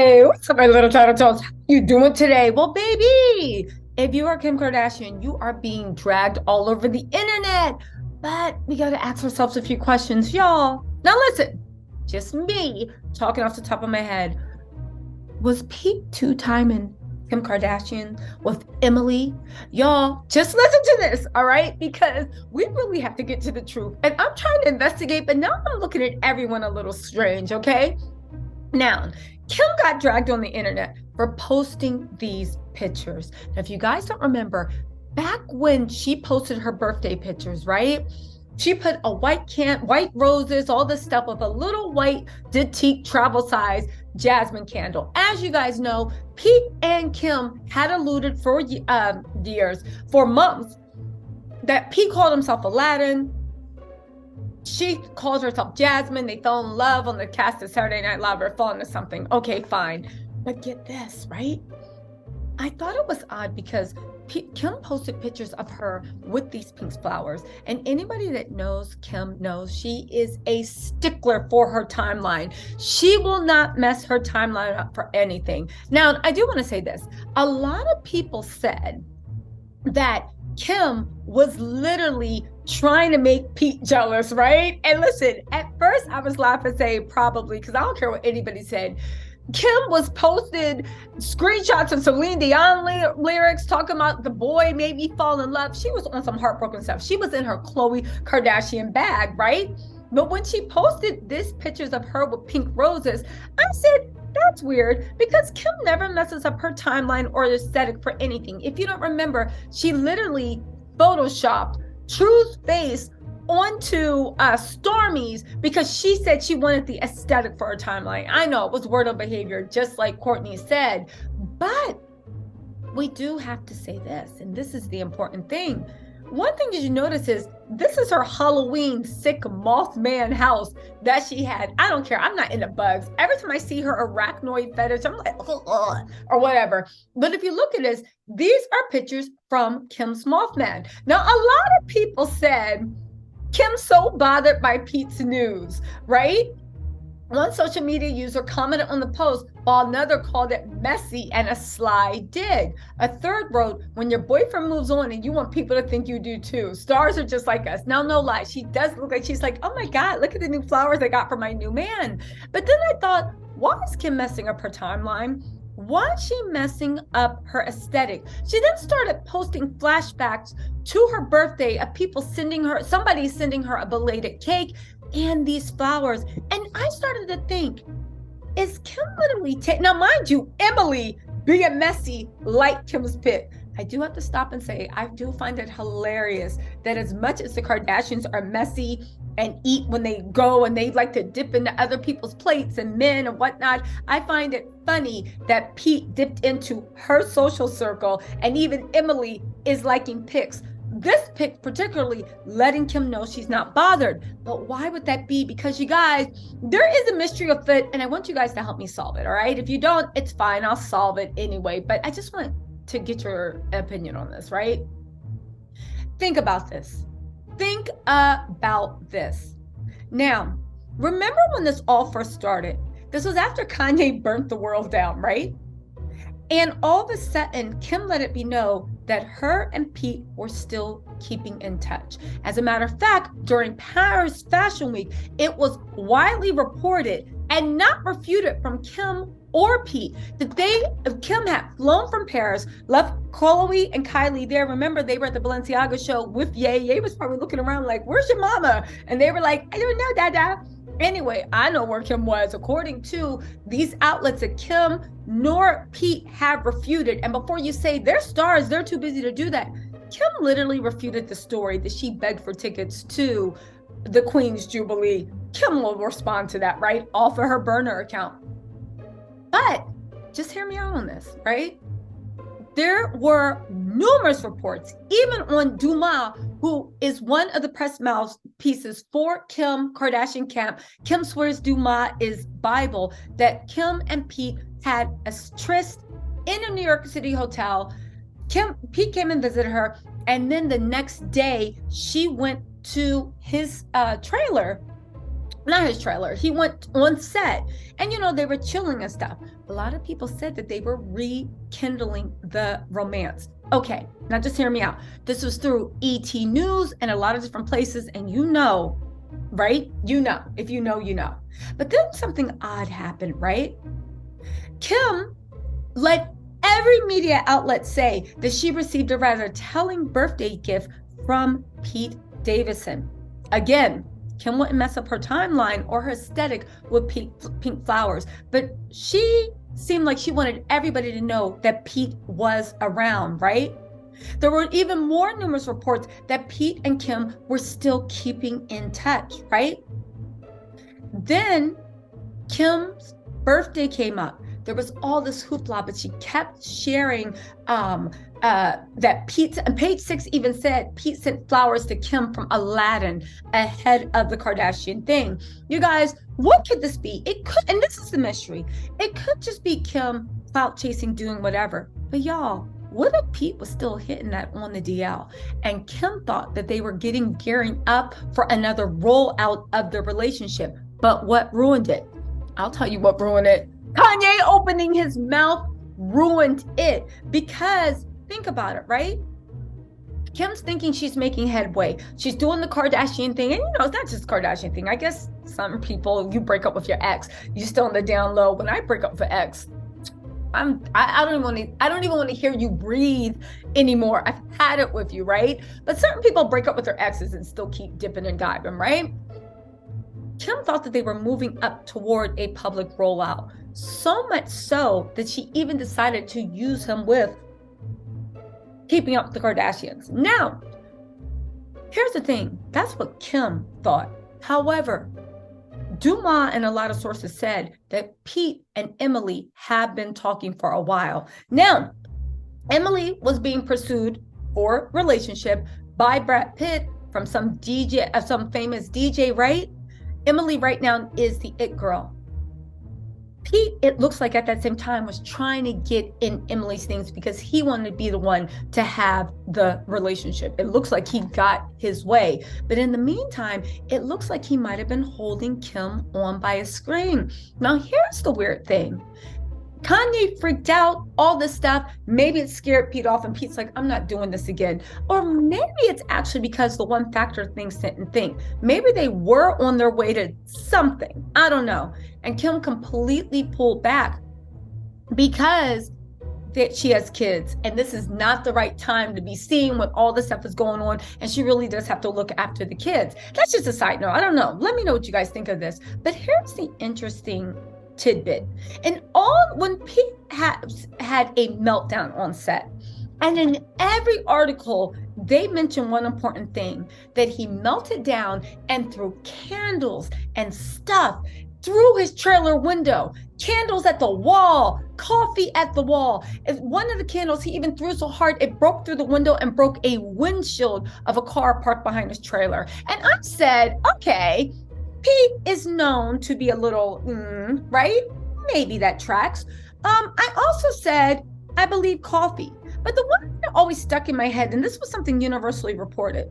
Hey, what's up, my little turtle toes? How you doing today? Well, baby, if you are Kim Kardashian, you are being dragged all over the internet. But we got to ask ourselves a few questions, y'all. Now, listen, just me talking off the top of my head. Was Pete two-timing Kim Kardashian with Emily? Y'all, just listen to this, all right? Because we really have to get to the truth. And I'm trying to investigate, but now I'm looking at everyone a little strange, okay? Now, Kim got dragged on the internet for posting these pictures. Now, if you guys don't remember, back when she posted her birthday pictures, right? She put a white roses, all this stuff with a little white Petite travel size jasmine candle. As you guys know, Pete and Kim had alluded for years, for months, that Pete called himself Aladdin. She calls herself Jasmine. They fell in love on the cast of Saturday Night Live or fell into something. Okay, fine. But get this, right? I thought it was odd because Kim posted pictures of her with these pink flowers. And anybody that knows Kim knows she is a stickler for her timeline. She will not mess her timeline up for anything. Now, I do want to say this. A lot of people said that Kim was literally trying to make Pete jealous, right? And listen, at first I was laughing, saying probably, because I don't care what anybody said. Kim was posted screenshots of Celine Dion lyrics talking about the boy made me fall in love. She was on some heartbroken stuff. She was in her Khloe Kardashian bag, right? But when she posted these pictures of her with pink roses, I said, that's weird because Kim never messes up her timeline or aesthetic for anything. If you don't remember, she literally photoshopped True's face onto Stormy's because she said she wanted the aesthetic for her timeline. I know it was word of behavior, just like Courtney said, but we do have to say this, and this is the important thing. One thing that you notice is this is her Halloween sick Mothman house that she had. I don't care. I'm not into bugs. Every time I see her arachnoid fetish, I'm like, ugh, or whatever. But if you look at this, these are pictures from Kim's Mothman. Now, a lot of people said Kim's so bothered by Pete's news, right? One social media user commented on the post, while another called it messy and a sly dig. A third wrote, when your boyfriend moves on and you want people to think you do too. Stars are just like us. Now, no lie, she does look like she's like, oh my God, look at the new flowers I got for my new man. But then I thought, why is Kim messing up her timeline? Why is she messing up her aesthetic? She then started posting flashbacks to her birthday of people somebody sending her a belated cake and these flowers. And I started to think, is Kim literally now mind you, Emily being messy like Kim's pit. I do have to stop and say, I do find it hilarious that as much as the Kardashians are messy and eat when they go and they like to dip into other people's plates and men and whatnot, I find it funny that Pete dipped into her social circle and even Emily is liking pics. This pic particularly letting Kim know she's not bothered. But why would that be? Because you guys, there is a mystery afoot and I want you guys to help me solve it, all right? If you don't, it's fine. I'll solve it anyway. But I just want to get your opinion on this, right? Think about this. Think about this. Now, remember when this all first started? This was after Kanye burnt the world down, right? And all of a sudden, Kim let it be known that her and Pete were still keeping in touch. As a matter of fact, during Paris Fashion Week, it was widely reported and not refuted from Kim or Pete that Kim had flown from Paris, left Khloe and Kylie there. Remember, they were at the Balenciaga show with Ye. Ye was probably looking around like, where's your mama? And they were like, I don't know, Dada. Anyway, I know where Kim was. According to these outlets that Kim nor Pete have refuted. And before you say they're stars, they're too busy to do that. Kim literally refuted the story that she begged for tickets to the Queen's Jubilee. Kim will respond to that, right? Off of her burner account. But just hear me out on this, right? There were numerous reports, even on Dumas, who is one of the press mouthpieces for Kim Kardashian camp. Kim swears Dumas is Bible, that Kim and Pete had a tryst in a New York City hotel. Pete came and visited her, and then the next day she went to his trailer not his trailer. He went on set and, they were chilling and stuff. A lot of people said that they were rekindling the romance. Okay, now just hear me out. This was through ET News and a lot of different places. And right? If you know, you know. But then something odd happened, right? Kim let every media outlet say that she received a rather telling birthday gift from Pete Davidson. Again, Kim wouldn't mess up her timeline or her aesthetic with pink flowers, but she seemed like she wanted everybody to know that Pete was around, right? There were even more numerous reports that Pete and Kim were still keeping in touch, right? Then Kim's birthday came up. There was all this hoopla, but she kept sharing that Pete, and page 6 even said Pete sent flowers to Kim from Aladdin ahead of the Kardashian thing. You guys, what could this be? It could, and this is the mystery, it could just be Kim clout chasing, doing whatever. But y'all, what if Pete was still hitting that on the DL and Kim thought that they were gearing up for another rollout of the relationship? But what ruined it? I'll tell you what ruined it. Kanye opening his mouth ruined it, because think about it, right? Kim's thinking she's making headway. She's doing the Kardashian thing. And it's not just Kardashian thing. I guess some people, you break up with your ex, you still on the down low. When I break up with ex, I don't even want to hear you breathe anymore. I've had it with you, right? But certain people break up with their exes and still keep dipping and diving, right? Kim thought that they were moving up toward a public rollout. So much so that she even decided to use him with Keeping Up with the Kardashians. Now, here's the thing. That's what Kim thought. However, Dumas and a lot of sources said that Pete and Emily have been talking for a while. Now, Emily was being pursued for relationship by Brad Pitt from some famous DJ, right? Emily right now is the it girl. Pete, it looks like at that same time, was trying to get in Emily's things because he wanted to be the one to have the relationship. It looks like he got his way. But in the meantime, it looks like he might have been holding Kim on by a string. Now, here's the weird thing. Kanye freaked out, all this stuff. Maybe it scared Pete off and Pete's like, I'm not doing this again. Or maybe it's actually because the one factor things didn't think. Maybe they were on their way to something. I don't know. And Kim completely pulled back because that she has kids and this is not the right time to be seen when all this stuff is going on, and she really does have to look after the kids. That's just a side note. I don't know. Let me know what you guys think of this. But here's the interesting tidbit. And when Pete had a meltdown on set, and in every article they mention one important thing, that he melted down and threw candles and stuff through his trailer window, candles at the wall, coffee at the wall. One of the candles he even threw so hard it broke through the window and broke a windshield of a car parked behind his trailer. And I said, okay, Pete is known to be a little, right? Maybe that tracks. I also said, I believe coffee. But the one that always stuck in my head, and this was something universally reported,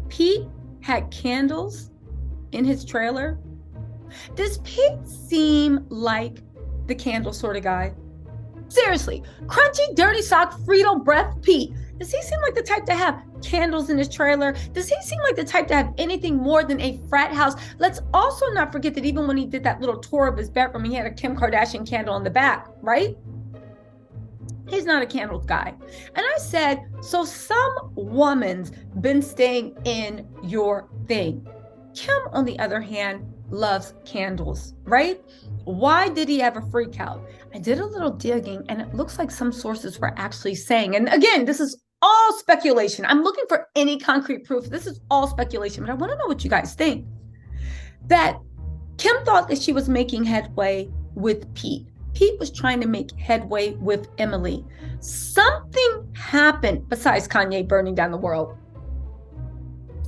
Pete had candles in his trailer. Does Pete seem like the candle sort of guy? Seriously, crunchy, dirty sock, Frito breath Pete. Does he seem like the type to have candles in his trailer? Does he seem like the type to have anything more than a frat house? Let's also not forget that even when he did that little tour of his bedroom, he had a Kim Kardashian candle in the back, right? He's not a candles guy. And I said, so some woman's been staying in your thing. Kim, on the other hand, loves candles, right? Why did he have a freak out? I did a little digging and it looks like some sources were actually saying, and again, this is all speculation. I'm looking for any concrete proof. This is all speculation, but I want to know what you guys think. That Kim thought that she was making headway with Pete. Pete was trying to make headway with Emily. Something happened besides Kanye burning down the world.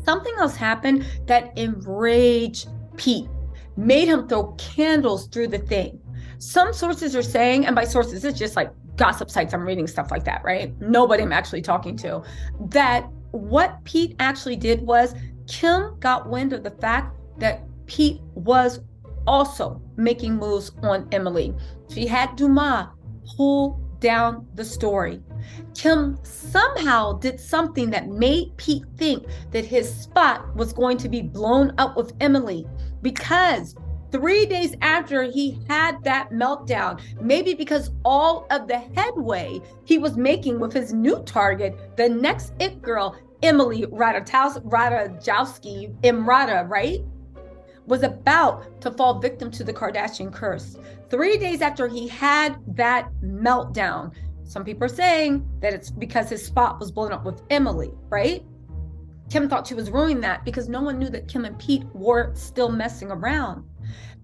Something else happened that enraged Pete, made him throw candles through the thing. Some sources are saying, and by sources, it's just like gossip sites, I'm reading stuff like that, right? Nobody I'm actually talking to, that what Pete actually did was Kim got wind of the fact that Pete was also making moves on Emily. She had Dumas pull down the story. Kim somehow did something that made Pete think that his spot was going to be blown up with Emily, because 3 days after he had that meltdown, maybe because all of the headway he was making with his new target, the next it girl, Emily Ratajkowski, Imrata, right, was about to fall victim to the Kardashian curse. 3 days after he had that meltdown, some people are saying that it's because his spot was blown up with Emily, right? Kim thought she was ruining that because no one knew that Kim and Pete were still messing around.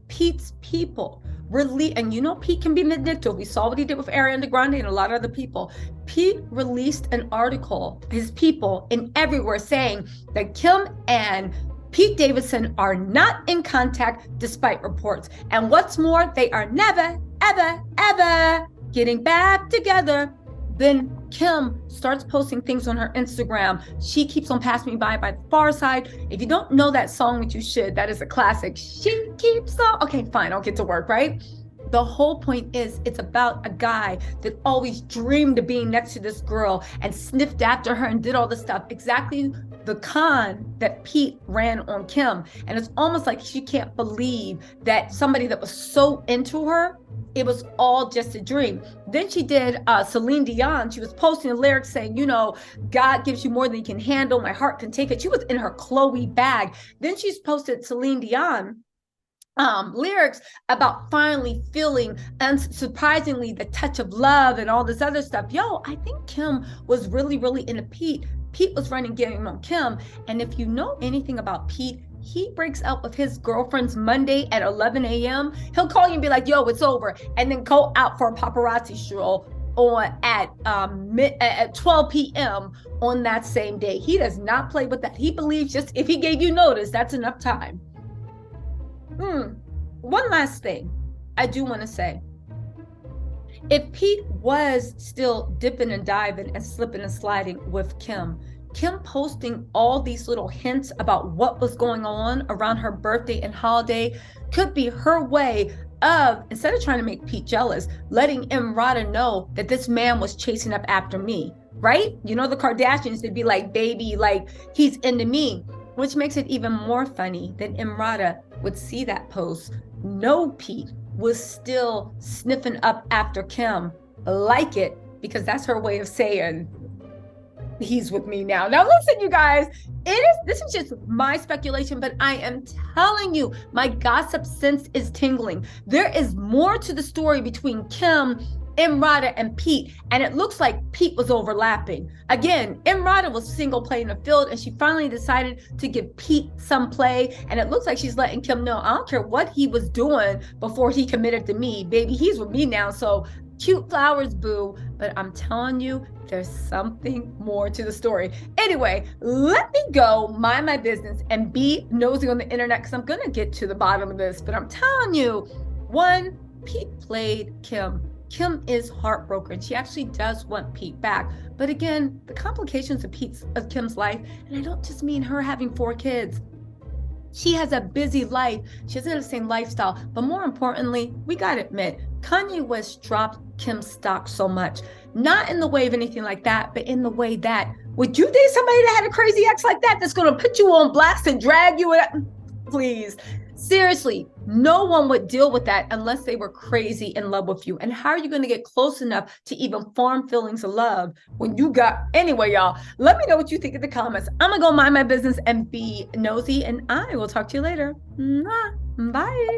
Pete's people really, and you know Pete can be vindictive. We saw what he did with Ariana Grande and a lot of other people. Pete released an article, his people in everywhere, saying that Kim and Pete Davidson are not in contact despite reports. And what's more, they are never, ever, ever getting back together. Then Kim starts posting things on her Instagram. She keeps on passing me by the far side. If you don't know that song, which you should, that is a classic. She keeps on. Okay, fine, I'll get to work, right? The whole point is it's about a guy that always dreamed of being next to this girl and sniffed after her and did all this stuff. Exactly the con that Pete ran on Kim. And it's almost like she can't believe that somebody that was so into her, it was all just a dream. Then she did Celine Dion. She was posting the lyrics saying, you know, God gives you more than you can handle. My heart can take it. She was in her Chloe bag. Then she's posted Celine Dion lyrics about finally feeling, unsurprisingly, the touch of love and all this other stuff. Yo, I think Kim was really, really into Pete. Pete was running game on Kim. And if you know anything about Pete, he breaks up with his girlfriends Monday at 11 a.m. He'll call you and be like, yo, it's over. And then go out for a paparazzi stroll at 12 p.m. on that same day. He does not play with that. He believes just if he gave you notice, that's enough time. One last thing I do want to say. If Pete was still dipping and diving and slipping and sliding with Kim posting all these little hints about what was going on around her birthday and holiday could be her way of, instead of trying to make Pete jealous, letting Imrata know that this man was chasing up after me, right? You know, the Kardashians would be like, baby, like he's into me, which makes it even more funny that Imrata would see that post, know Pete was still sniffing up after Kim, like it, because that's her way of saying he's with me now. Now listen, you guys, this is just my speculation, but I am telling you, my gossip sense is tingling. There is more to the story between Kim, Imrata, and Pete, and it looks like Pete was overlapping. Again, Imrata was single playing the field, and she finally decided to give Pete some play, and it looks like she's letting Kim know, I don't care what he was doing before he committed to me, baby, he's with me now, so cute flowers, boo. But I'm telling you, there's something more to the story. Anyway, let me go mind my business and be nosy on the internet, because I'm gonna get to the bottom of this. But I'm telling you, one, Pete played Kim. Kim is heartbroken. She actually does want Pete back. But again, the complications of Kim's life, and I don't just mean her having 4 kids. She has a busy life. She doesn't have the same lifestyle. But more importantly, we gotta admit, Kanye West dropped Kim's stock so much. Not in the way of anything like that, but in the way that, would you date somebody that had a crazy ex like that that's gonna put you on blast and drag you? Please. Seriously, no one would deal with that unless they were crazy in love with you. And how are you going to get close enough to even form feelings of love when you got... Anyway, y'all, let me know what you think in the comments. I'm going to go mind my business and be nosy, and I will talk to you later. Bye.